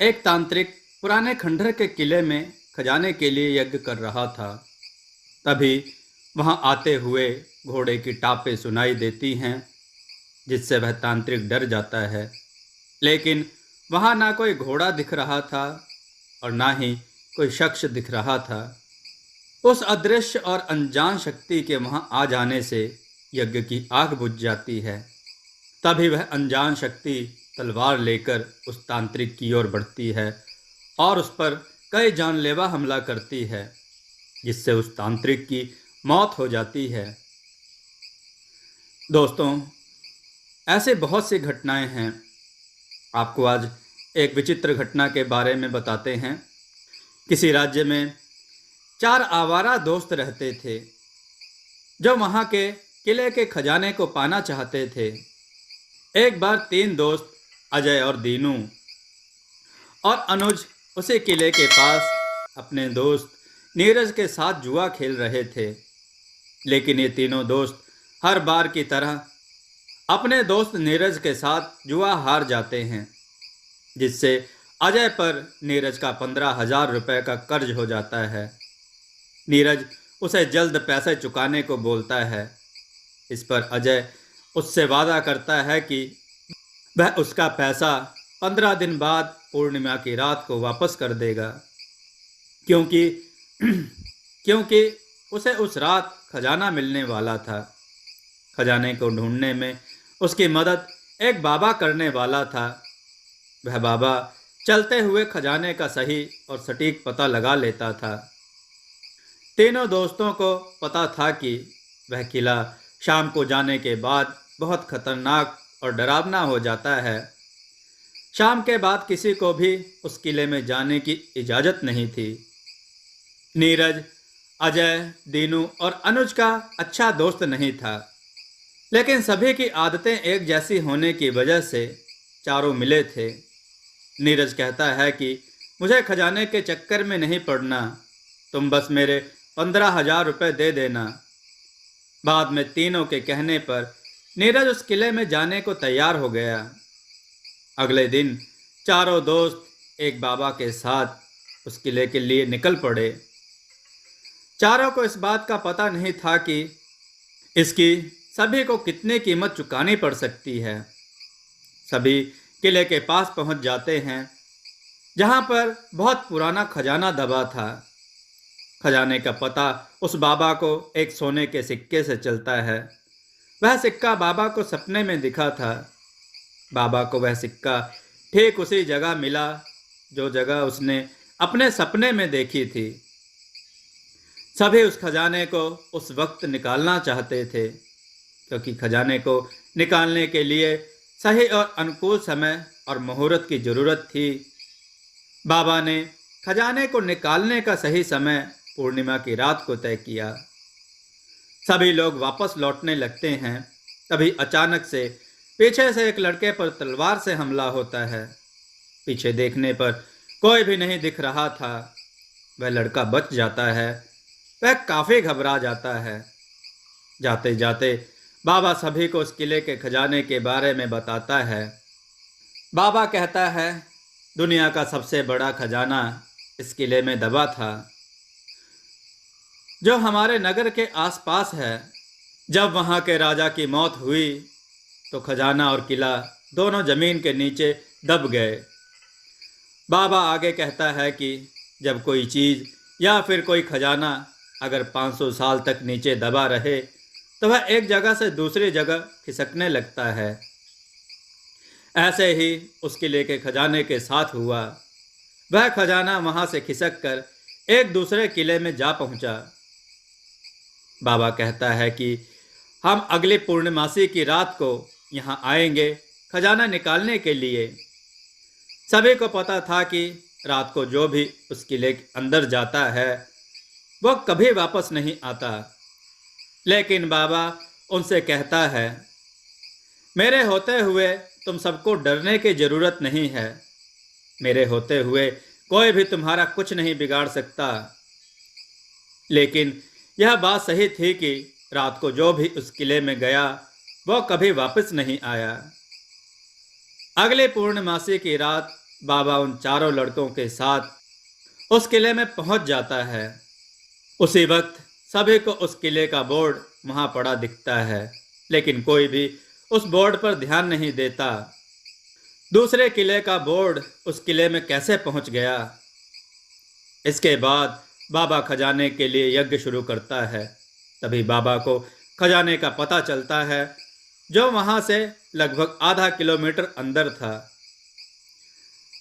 एक तांत्रिक पुराने खंडहर के किले में खजाने के लिए यज्ञ कर रहा था। तभी वहां आते हुए घोड़े की टापें सुनाई देती हैं, जिससे वह तांत्रिक डर जाता है। लेकिन वहां ना कोई घोड़ा दिख रहा था और ना ही कोई शख्स दिख रहा था। उस अदृश्य और अनजान शक्ति के वहां आ जाने से यज्ञ की आग बुझ जाती है। तभी वह अनजान शक्ति तलवार लेकर उस तांत्रिक की ओर बढ़ती है और उस पर कई जानलेवा हमला करती है, जिससे उस तांत्रिक की मौत हो जाती है। दोस्तों, ऐसे बहुत सी घटनाएं हैं। आपको आज एक विचित्र घटना के बारे में बताते हैं। किसी राज्य में चार आवारा दोस्त रहते थे, जो वहां के किले के खजाने को पाना चाहते थे। एक बार तीन दोस्त अजय और दीनू और अनुज उसी किले के पास अपने दोस्त नीरज के साथ जुआ खेल रहे थे। लेकिन ये तीनों दोस्त हर बार की तरह अपने दोस्त नीरज के साथ जुआ हार जाते हैं, जिससे अजय पर नीरज का 15,000 रुपये का कर्ज हो जाता है। नीरज उसे जल्द पैसे चुकाने को बोलता है। इस पर अजय उससे वादा करता है कि वह उसका पैसा 15 दिन बाद पूर्णिमा की रात को वापस कर देगा, क्योंकि क्योंकि उसे उस रात खजाना मिलने वाला था। खजाने को ढूंढने में उसकी मदद एक बाबा करने वाला था। वह बाबा चलते हुए खजाने का सही और सटीक पता लगा लेता था। तीनों दोस्तों को पता था कि वह किला शाम को जाने के बाद बहुत खतरनाक और डरावना हो जाता है। शाम के बाद किसी को भी उस किले में जाने की इजाज़त नहीं थी। नीरज अजय, दीनू और अनुज का अच्छा दोस्त नहीं था, लेकिन सभी की आदतें एक जैसी होने की वजह से चारों मिले थे। नीरज कहता है कि मुझे खजाने के चक्कर में नहीं पड़ना, तुम बस मेरे 15,000 रुपये दे देना। बाद में तीनों के कहने पर नीरज उस किले में जाने को तैयार हो गया। अगले दिन चारों दोस्त एक बाबा के साथ उस किले के लिए निकल पड़े। चारों को इस बात का पता नहीं था कि इसकी सभी को कितनी कीमत चुकानी पड़ सकती है। सभी किले के पास पहुंच जाते हैं, जहां पर बहुत पुराना खजाना दबा था। खजाने का पता उस बाबा को एक सोने के सिक्के से चलता है। वह सिक्का बाबा को सपने में दिखा था। बाबा को वह सिक्का ठीक उसी जगह मिला जो जगह उसने अपने सपने में देखी थी। सभी उस खजाने को उस वक्त निकालना चाहते थे, क्योंकि खजाने को निकालने के लिए सही और अनुकूल समय और मुहूर्त की जरूरत थी। बाबा ने खजाने को निकालने का सही समय पूर्णिमा की रात को तय किया। सभी लोग वापस लौटने लगते हैं। तभी अचानक से पीछे से एक लड़के पर तलवार से हमला होता है। पीछे देखने पर कोई भी नहीं दिख रहा था। वह लड़का बच जाता है। वह काफी घबरा जाता है। जाते जाते बाबा सभी को उस किले के खजाने के बारे में बताता है। बाबा कहता है, दुनिया का सबसे बड़ा खजाना इस किले में दबा था, जो हमारे नगर के आसपास है। जब वहाँ के राजा की मौत हुई तो खजाना और किला दोनों जमीन के नीचे दब गए। बाबा आगे कहता है कि जब कोई चीज़ या फिर कोई खजाना अगर 500 साल तक नीचे दबा रहे तो वह एक जगह से दूसरी जगह खिसकने लगता है। ऐसे ही उस किले के खजाने के साथ हुआ। वह खजाना वहाँ से खिसक कर एक दूसरे किले में जा पहुँचा। बाबा कहता है कि हम अगली पूर्णमासी की रात को यहाँ आएंगे खजाना निकालने के लिए। सभी को पता था कि रात को जो भी उस किले के अंदर जाता है वो कभी वापस नहीं आता। लेकिन बाबा उनसे कहता है, मेरे होते हुए तुम सबको डरने की ज़रूरत नहीं है। मेरे होते हुए कोई भी तुम्हारा कुछ नहीं बिगाड़ सकता। लेकिन यह बात सही थी कि रात को जो भी उस किले में गया वो कभी वापस नहीं आया। अगले पूर्णमासी की रात बाबा उन चारों लड़कों के साथ उस किले में पहुंच जाता है। उसी वक्त सभी को उस किले का बोर्ड वहां पड़ा दिखता है, लेकिन कोई भी उस बोर्ड पर ध्यान नहीं देता। दूसरे किले का बोर्ड उस किले में कैसे पहुंच गया? इसके बाद बाबा खजाने के लिए यज्ञ शुरू करता है। तभी बाबा को खजाने का पता चलता है, जो वहां से लगभग आधा किलोमीटर अंदर था।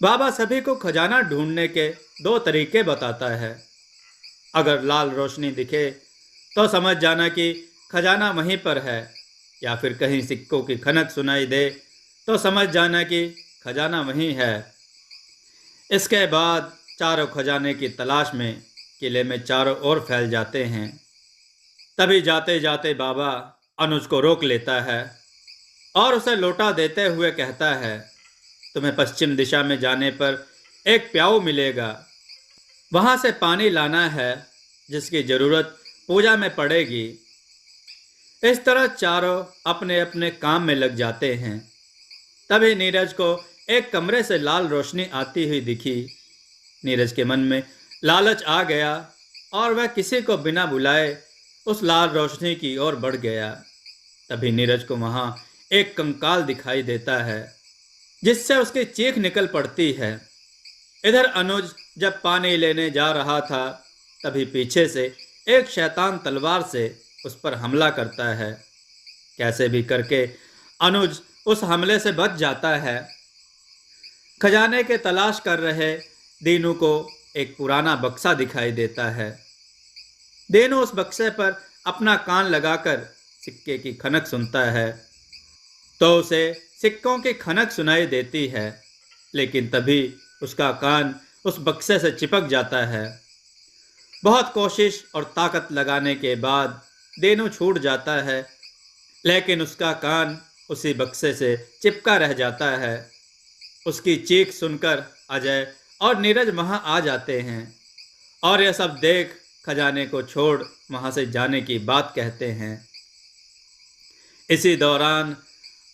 बाबा सभी को खजाना ढूंढने के दो तरीके बताता है। अगर लाल रोशनी दिखे तो समझ जाना कि खजाना वहीं पर है, या फिर कहीं सिक्कों की खनक सुनाई दे तो समझ जाना कि खजाना वहीं है। इसके बाद चारों खजाने की तलाश में किले में चारों ओर फैल जाते हैं। तभी जाते जाते बाबा अनुज को रोक लेता है और उसे लोटा देते हुए कहता है, तुम्हें पश्चिम दिशा में जाने पर एक प्याऊ मिलेगा, वहां से पानी लाना है, जिसकी जरूरत पूजा में पड़ेगी। इस तरह चारों अपने अपने काम में लग जाते हैं। तभी नीरज को एक कमरे से लाल रोशनी आती हुई दिखी। नीरज के मन में लालच आ गया और वह किसी को बिना बुलाए उस लाल रोशनी की ओर बढ़ गया। तभी नीरज को वहां एक कंकाल दिखाई देता है, जिससे उसकी चीख निकल पड़ती है। इधर अनुज जब पानी लेने जा रहा था, तभी पीछे से एक शैतान तलवार से उस पर हमला करता है। कैसे भी करके अनुज उस हमले से बच जाता है। खजाने के तलाश कर रहे दीनू को एक पुराना बक्सा दिखाई देता है। दीनू उस बक्से पर अपना कान लगाकर सिक्के की खनक सुनता है, तो उसे सिक्कों की खनक सुनाई देती है, लेकिन तभी उसका कान उस बक्से से चिपक जाता है। बहुत कोशिश और ताकत लगाने के बाद दीनू छूट जाता है, लेकिन उसका कान उसी बक्से से चिपका रह जाता है। उसकी चीख सुनकर अजय और नीरज वहां आ जाते हैं और यह सब देख खजाने को छोड़ वहां से जाने की बात कहते हैं। इसी दौरान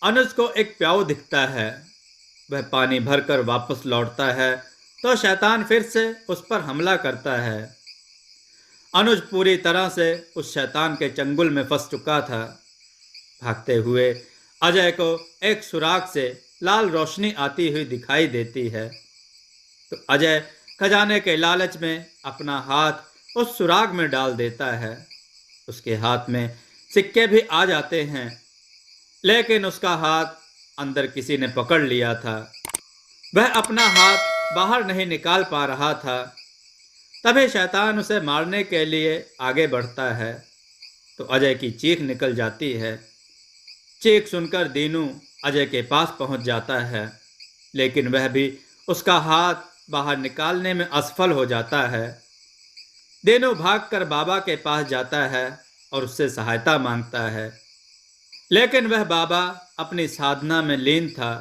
अनुज को एक प्याऊ दिखता है। वह पानी भरकर वापस लौटता है तो शैतान फिर से उस पर हमला करता है। अनुज पूरी तरह से उस शैतान के चंगुल में फंस चुका था। भागते हुए अजय को एक सुराग से लाल रोशनी आती हुई दिखाई देती है, तो अजय खजाने के लालच में अपना हाथ उस सुराग में डाल देता है। उसके हाथ में सिक्के भी आ जाते हैं, लेकिन उसका हाथ अंदर किसी ने पकड़ लिया था। वह अपना हाथ बाहर नहीं निकाल पा रहा था। तभी शैतान उसे मारने के लिए आगे बढ़ता है, तो अजय की चीख निकल जाती है। चीख सुनकर दीनू अजय के पास पहुंच जाता है, लेकिन वह भी उसका हाथ बाहर निकालने में असफल हो जाता है। दीनू भागकर बाबा के पास जाता है और उससे सहायता मांगता है, लेकिन वह बाबा अपनी साधना में लीन था।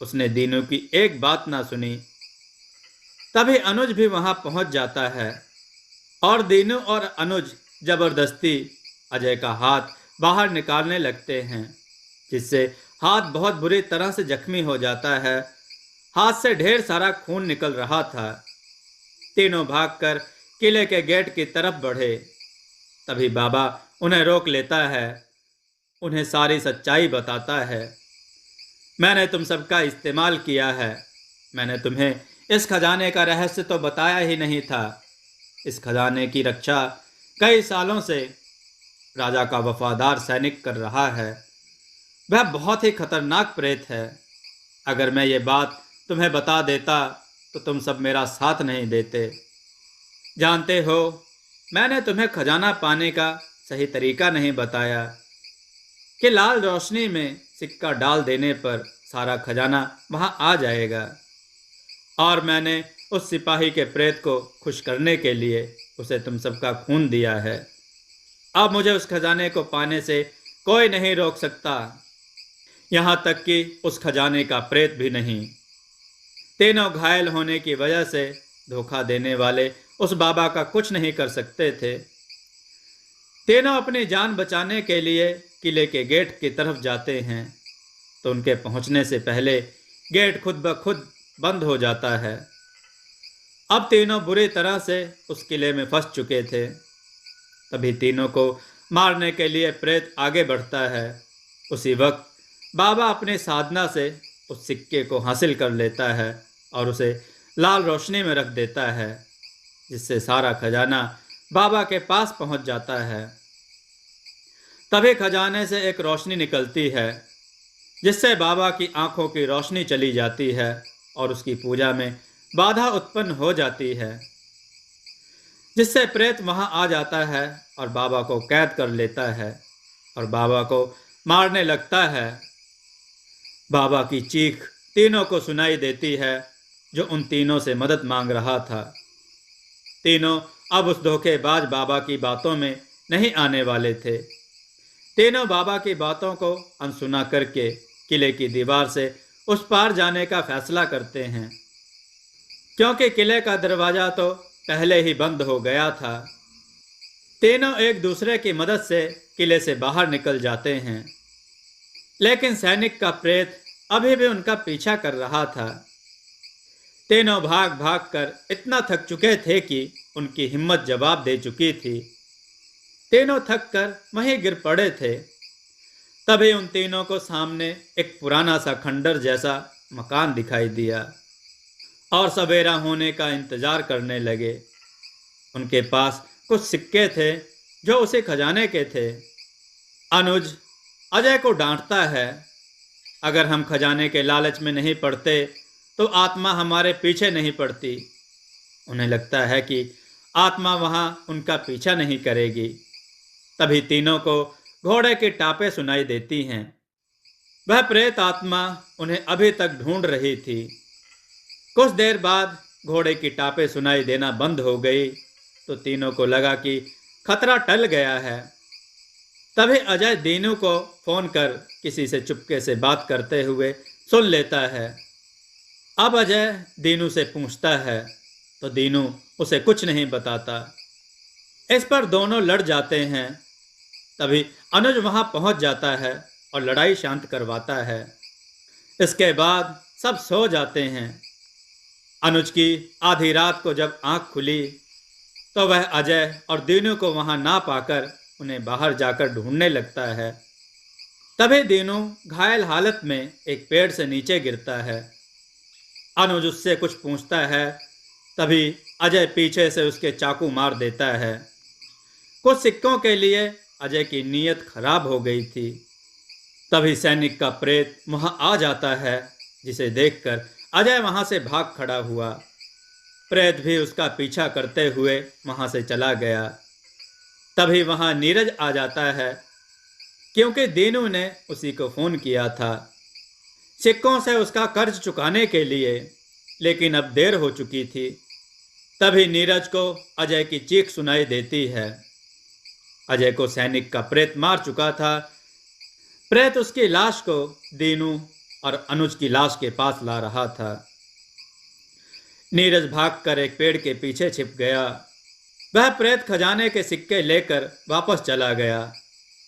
उसने दीनू की एक बात ना सुनी। तभी अनुज भी वहां पहुंच जाता है और दीनू और अनुज जबरदस्ती अजय का हाथ बाहर निकालने लगते हैं, जिससे हाथ बहुत बुरी तरह से जख्मी हो जाता है। हाथ से ढेर सारा खून निकल रहा था। तीनों भागकर किले के गेट की तरफ बढ़े। तभी बाबा उन्हें रोक लेता है, उन्हें सारी सच्चाई बताता है। मैंने तुम सबका इस्तेमाल किया है। मैंने तुम्हें इस खजाने का रहस्य तो बताया ही नहीं था। इस खजाने की रक्षा कई सालों से राजा का वफादार सैनिक कर रहा है। वह बहुत ही खतरनाक प्रेत है। अगर मैं ये बात तुम्हें बता देता तो तुम सब मेरा साथ नहीं देते। जानते हो, मैंने तुम्हें खजाना पाने का सही तरीका नहीं बताया कि लाल रोशनी में सिक्का डाल देने पर सारा खजाना वहां आ जाएगा। और मैंने उस सिपाही के प्रेत को खुश करने के लिए उसे तुम सबका खून दिया है। अब मुझे उस खजाने को पाने से कोई नहीं रोक सकता, यहाँ तक कि उस खजाने का प्रेत भी नहीं। तीनों घायल होने की वजह से धोखा देने वाले उस बाबा का कुछ नहीं कर सकते थे। तीनों अपनी जान बचाने के लिए किले के गेट की तरफ जाते हैं, तो उनके पहुंचने से पहले गेट खुद ब खुद बंद हो जाता है। अब तीनों बुरी तरह से उस किले में फंस चुके थे। तभी तीनों को मारने के लिए प्रेत आगे बढ़ता है। उसी वक्त बाबा अपनी साधना से उस सिक्के को हासिल कर लेता है और उसे लाल रोशनी में रख देता है, जिससे सारा खजाना बाबा के पास पहुंच जाता है। तभी खजाने से एक रोशनी निकलती है, जिससे बाबा की आंखों की रोशनी चली जाती है और उसकी पूजा में बाधा उत्पन्न हो जाती है, जिससे प्रेत वहां आ जाता है और बाबा को कैद कर लेता है और बाबा को मारने लगता है। बाबा की चीख तीनों को सुनाई देती है, जो उन तीनों से मदद मांग रहा था। तीनों अब उस धोखेबाज बाबा की बातों में नहीं आने वाले थे। तीनों बाबा की बातों को अनसुना करके किले की दीवार से उस पार जाने का फैसला करते हैं, क्योंकि किले का दरवाजा तो पहले ही बंद हो गया था। तीनों एक दूसरे की मदद से किले से बाहर निकल जाते हैं, लेकिन सैनिक का प्रेत अभी भी उनका पीछा कर रहा था। तीनों भाग भाग कर इतना थक चुके थे कि उनकी हिम्मत जवाब दे चुकी थी। तीनों थक कर वहीं गिर पड़े थे। तभी उन तीनों को सामने एक पुराना सा खंडर जैसा मकान दिखाई दिया और सवेरा होने का इंतजार करने लगे। उनके पास कुछ सिक्के थे जो उसे खजाने के थे। अनुज अजय को डांटता है, अगर हम खजाने के लालच में नहीं पड़ते तो आत्मा हमारे पीछे नहीं पड़ती। उन्हें लगता है कि आत्मा वहां उनका पीछा नहीं करेगी। तभी तीनों को घोड़े की टापें सुनाई देती हैं। वह प्रेत आत्मा उन्हें अभी तक ढूंढ रही थी। कुछ देर बाद घोड़े की टापें सुनाई देना बंद हो गई तो तीनों को लगा कि खतरा टल गया है। तभी अजय दीनू को फोन कर किसी से चुपके से बात करते हुए सुन लेता है। अब अजय दीनू से पूछता है तो दीनू उसे कुछ नहीं बताता। इस पर दोनों लड़ जाते हैं। तभी अनुज वहां पहुंच जाता है और लड़ाई शांत करवाता है। इसके बाद सब सो जाते हैं। अनुज की आधी रात को जब आंख खुली तो वह अजय और दीनू को वहां ना पाकर उन्हें बाहर जाकर ढूंढने लगता है। तभी दीनू घायल हालत में एक पेड़ से नीचे गिरता है। अनुज उससे कुछ पूछता है, तभी अजय पीछे से उसके चाकू मार देता है। कुछ सिक्कों के लिए अजय की नीयत खराब हो गई थी। तभी सैनिक का प्रेत वहां आ जाता है, जिसे देखकर अजय वहां से भाग खड़ा हुआ। प्रेत भी उसका पीछा करते हुए वहां से चला गया। तभी वहां नीरज आ जाता है, क्योंकि दीनू ने उसी को फोन किया था सिक्कों से उसका कर्ज चुकाने के लिए, लेकिन अब देर हो चुकी थी। तभी नीरज को अजय की चीख सुनाई देती है। अजय को सैनिक का प्रेत मार चुका था। प्रेत उसकी लाश को दीनू और अनुज की लाश के पास ला रहा था। नीरज भागकर एक पेड़ के पीछे छिप गया। वह प्रेत खजाने के सिक्के लेकर वापस चला गया।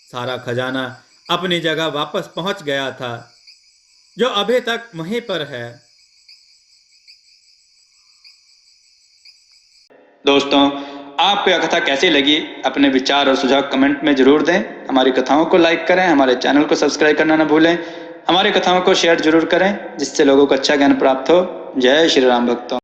सारा खजाना अपनी जगह वापस पहुंच गया था, जो अभी तक वहीं पर है। दोस्तों, आपको यह कथा कैसी लगी? अपने विचार और सुझाव कमेंट में जरूर दें। हमारी कथाओं को लाइक करें, हमारे चैनल को सब्सक्राइब करना न भूलें। हमारी कथाओं को शेयर जरूर करें, जिससे लोगों को अच्छा ज्ञान प्राप्त हो। जय श्री राम भक्तों।